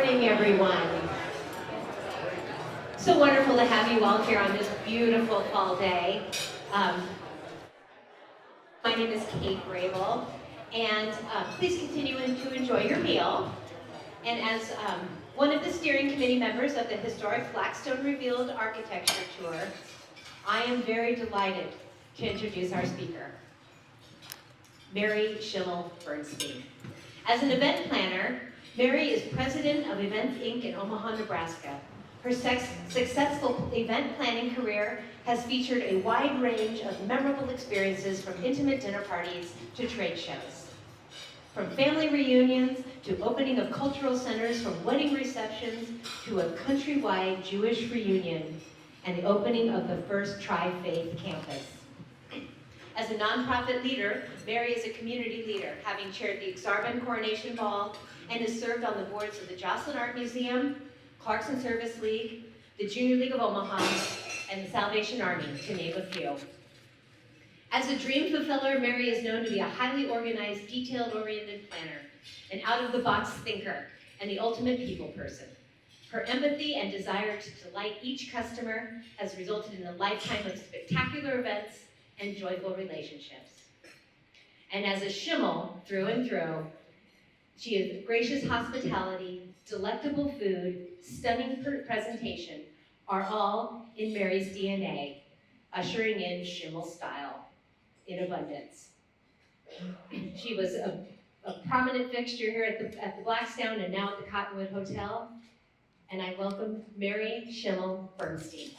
morning, everyone. So wonderful to have you all here on this beautiful fall day. My name is Kate Grable, and please continue to enjoy your meal. And as one of the steering committee members of the historic Blackstone Revealed Architecture Tour, I am very delighted to introduce our speaker, Mary Schimmel Bernstein. As an event planner, Mary is president of Events Inc. in Omaha, Nebraska. Her successful event planning career has featured a wide range of memorable experiences, from intimate dinner parties to trade shows. From family reunions to opening of cultural centers, from wedding receptions to a countrywide Jewish reunion and the opening of the first Tri-Faith campus. As a nonprofit leader, Mary is a community leader, having chaired the Reuben Coronation Ball and has served on the boards of the Jocelyn Art Museum, Clarkson Service League, the Junior League of Omaha, and the Salvation Army, to name a few. As a dream fulfiller, Mary is known to be a highly organized, detail-oriented planner, an out-of-the-box thinker, and the ultimate people person. Her empathy and desire to delight each customer has resulted in a lifetime of spectacular events and joyful relationships. And as a Schimmel through and through, she is gracious hospitality, delectable food, stunning presentation are all in Mary's DNA, ushering in Schimmel style in abundance. She was a prominent fixture here at the Blackstone and now at the Cottonwood Hotel. And I welcome Mary Schimmel Bernstein.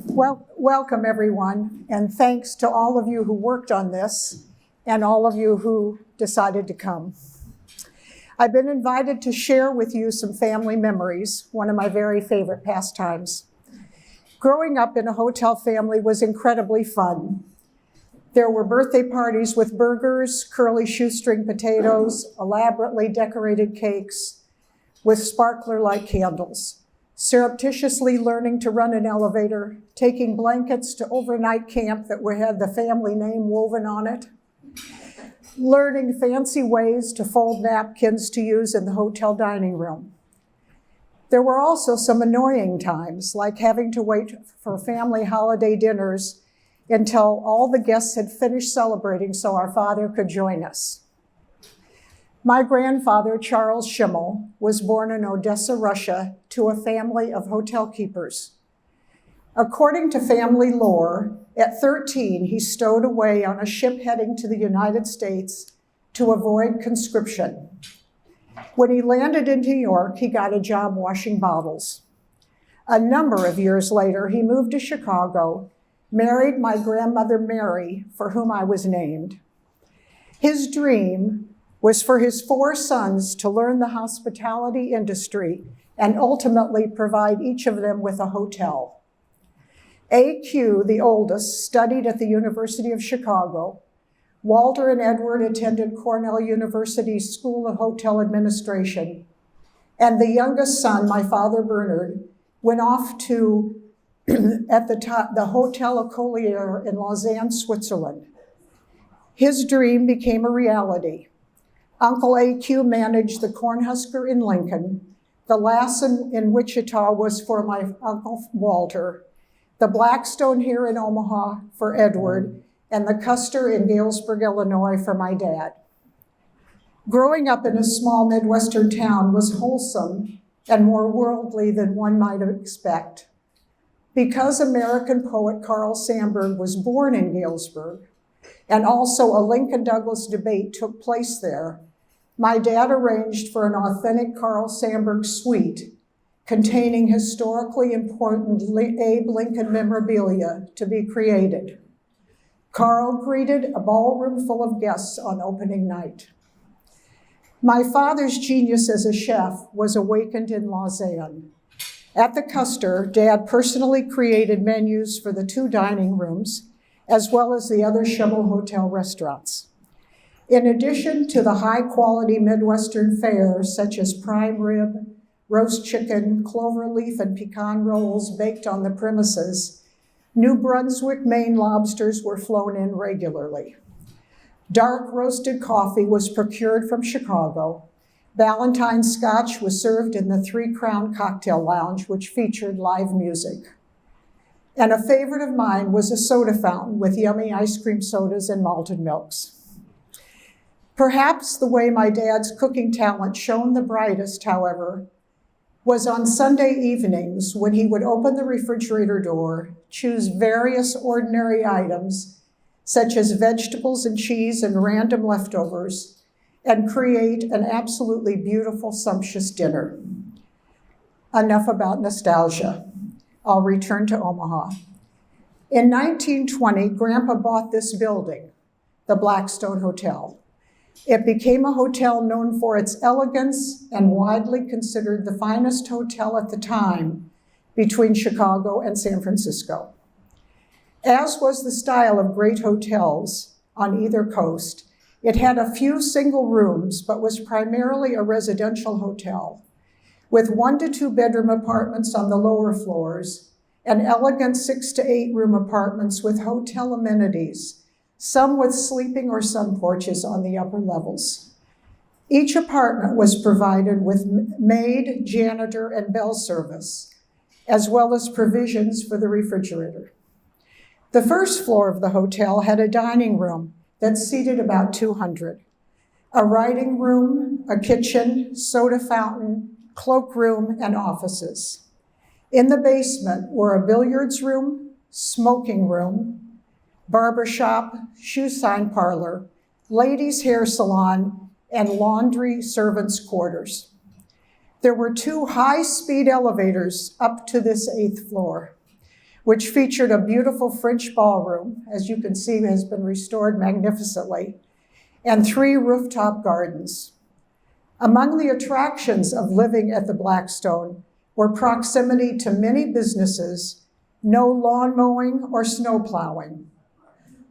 Well, welcome everyone, and thanks to all of you who worked on this and all of you who decided to come. I've been invited to share with you some family memories, one of my very favorite pastimes. Growing up in a hotel family was incredibly fun. There were birthday parties with burgers, curly shoestring potatoes, elaborately decorated cakes with sparkler-like candles. Surreptitiously learning to run an elevator, taking blankets to overnight camp that had the family name woven on it, learning fancy ways to fold napkins to use in the hotel dining room. There were also some annoying times, like having to wait for family holiday dinners until all the guests had finished celebrating so our father could join us. My grandfather, Charles Schimmel, was born in Odessa, Russia, to a family of hotel keepers. According to family lore, at 13, he stowed away on a ship heading to the United States to avoid conscription. When he landed in New York, he got a job washing bottles. A number of years later, he moved to Chicago, married my grandmother Mary, for whom I was named. His dream was for his 4 sons to learn the hospitality industry and ultimately provide each of them with a hotel. A.Q., the oldest, studied at the University of Chicago. Walter and Edward attended Cornell University's School of Hotel Administration. And the youngest son, my father Bernard, went off to the Hotel Ecolier in Lausanne, Switzerland. His dream became a reality. Uncle A.Q. managed the Cornhusker in Lincoln. The Lassen in Wichita was for my Uncle Walter. The Blackstone here in Omaha for Edward, and the Custer in Galesburg, Illinois for my dad. Growing up in a small Midwestern town was wholesome and more worldly than one might expect. Because American poet Carl Sandburg was born in Galesburg, and also a Lincoln-Douglas debate took place there, my dad arranged for an authentic Carl Sandburg suite containing historically important Abe Lincoln memorabilia to be created. Carl greeted a ballroom full of guests on opening night. My father's genius as a chef was awakened in Lausanne. At the Custer, Dad personally created menus for the 2 dining rooms, as well as the other Schimmel Hotel restaurants. In addition to the high-quality Midwestern fare, such as prime rib, roast chicken, clover leaf, and pecan rolls baked on the premises, New Brunswick, Maine lobsters were flown in regularly. Dark roasted coffee was procured from Chicago. Ballantine Scotch was served in the Three Crown Cocktail Lounge, which featured live music. And a favorite of mine was a soda fountain with yummy ice cream sodas and malted milks. Perhaps the way my dad's cooking talent shone the brightest, however, was on Sunday evenings when he would open the refrigerator door, choose various ordinary items, such as vegetables and cheese and random leftovers, and create an absolutely beautiful, sumptuous dinner. Enough about nostalgia. I'll return to Omaha. In 1920, Grandpa bought this building, the Blackstone Hotel. It became a hotel known for its elegance and widely considered the finest hotel at the time between Chicago and San Francisco. As was the style of great hotels on either coast, it had a few single rooms, but was primarily a residential hotel, with 1 to 2 bedroom apartments on the lower floors and elegant 6 to 8 room apartments with hotel amenities, some with sleeping or sun porches on the upper levels. Each apartment was provided with maid, janitor, and bell service, as well as provisions for the refrigerator. The first floor of the hotel had a dining room that seated about 200, a writing room, a kitchen, soda fountain, cloakroom, and offices. In the basement were a billiards room, smoking room, barber shop, shoe sign parlor, ladies' hair salon, and laundry servants' quarters. There were 2 high-speed elevators up to this 8th floor, which featured a beautiful French ballroom, as you can see has been restored magnificently, and 3 rooftop gardens. Among the attractions of living at the Blackstone were proximity to many businesses, no lawn mowing or snow plowing.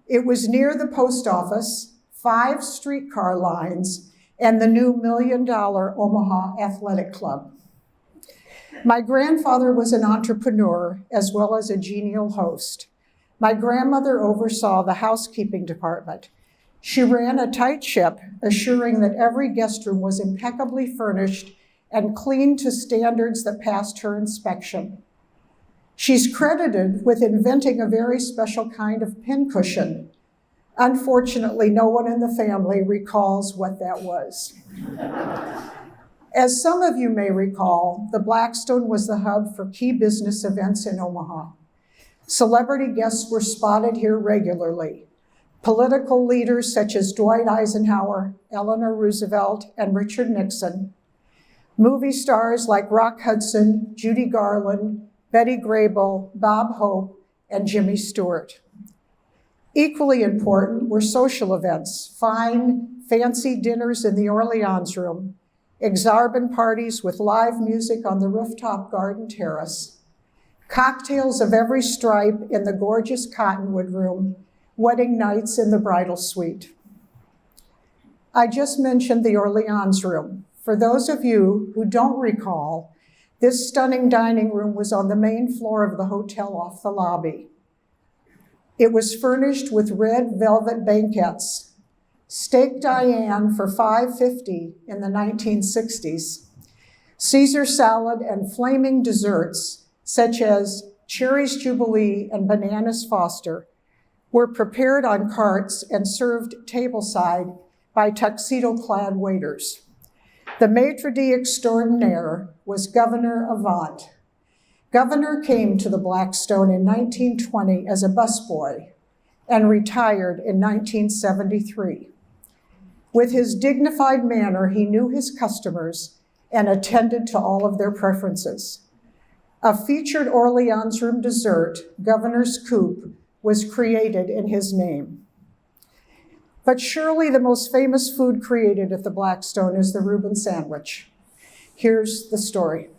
It was near the post office, 5 streetcar lines, and the new $1 million Omaha Athletic Club. My grandfather was an entrepreneur as well as a genial host. My grandmother oversaw the housekeeping department. She ran a tight ship, assuring that every guest room was impeccably furnished and clean to standards that passed her inspection. She's credited with inventing a very special kind of pincushion. Unfortunately, no one in the family recalls what that was. As some of you may recall, the Blackstone was the hub for key business events in Omaha. Celebrity guests were spotted here regularly. Political leaders such as Dwight Eisenhower, Eleanor Roosevelt, and Richard Nixon. Movie stars like Rock Hudson, Judy Garland, Betty Grable, Bob Hope, and Jimmy Stewart. Equally important were social events, fine, fancy dinners in the Orleans Room, exorbitant parties with live music on the rooftop garden terrace, cocktails of every stripe in the gorgeous Cottonwood Room, wedding nights in the bridal suite. I just mentioned the Orleans Room. For those of you who don't recall, this stunning dining room was on the main floor of the hotel off the lobby. It was furnished with red velvet banquettes, steak Diane for $5.50 in the 1960s, Caesar salad and flaming desserts such as Cherries Jubilee and Bananas Foster were prepared on carts and served tableside by tuxedo-clad waiters. The maitre d' extraordinaire was Governor Avant. Governor came to the Blackstone in 1920 as a busboy and retired in 1973. With his dignified manner, he knew his customers and attended to all of their preferences. A featured Orleans Room dessert, Governor's Coupe, was created in his name. But surely the most famous food created at the Blackstone is the Reuben sandwich. Here's the story.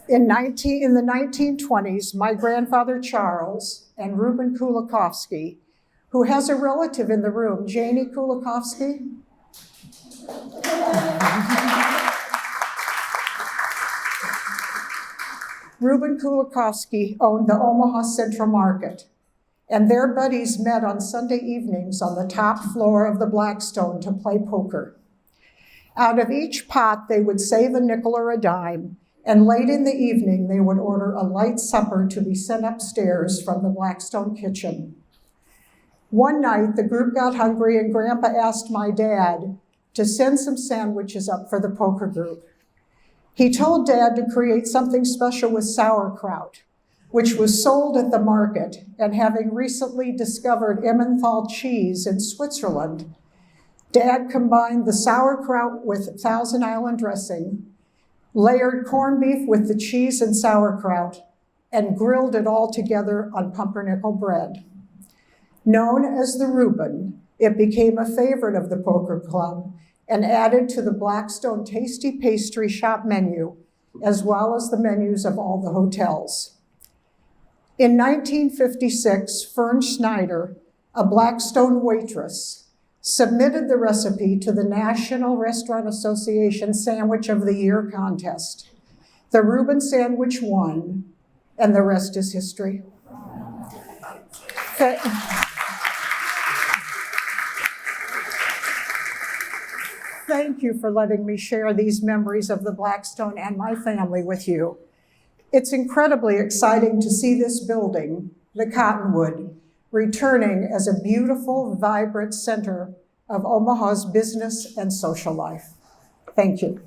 In the 1920s, my grandfather Charles and Reuben Kulikowski, who has a relative in the room, Janie Kulikowski. Reuben Kulikowski owned the Omaha Central Market, and their buddies met on Sunday evenings on the top floor of the Blackstone to play poker. Out of each pot, they would save a nickel or a dime, and late in the evening, they would order a light supper to be sent upstairs from the Blackstone kitchen. One night, the group got hungry, and Grandpa asked my dad to send some sandwiches up for the poker group. He told Dad to create something special with sauerkraut, which was sold at the market, and having recently discovered Emmenthal cheese in Switzerland, Dad combined the sauerkraut with Thousand Island dressing, layered corned beef with the cheese and sauerkraut, and grilled it all together on pumpernickel bread. Known as the Reuben, it became a favorite of the poker club and added to the Blackstone Tasty Pastry Shop menu, as well as the menus of all the hotels. In 1956, Fern Schneider, a Blackstone waitress, submitted the recipe to the National Restaurant Association Sandwich of the Year contest. The Reuben sandwich won, and the rest is history. Thank you for letting me share these memories of the Blackstone and my family with you. It's incredibly exciting to see this building, the Cottonwood, returning as a beautiful, vibrant center of Omaha's business and social life. Thank you.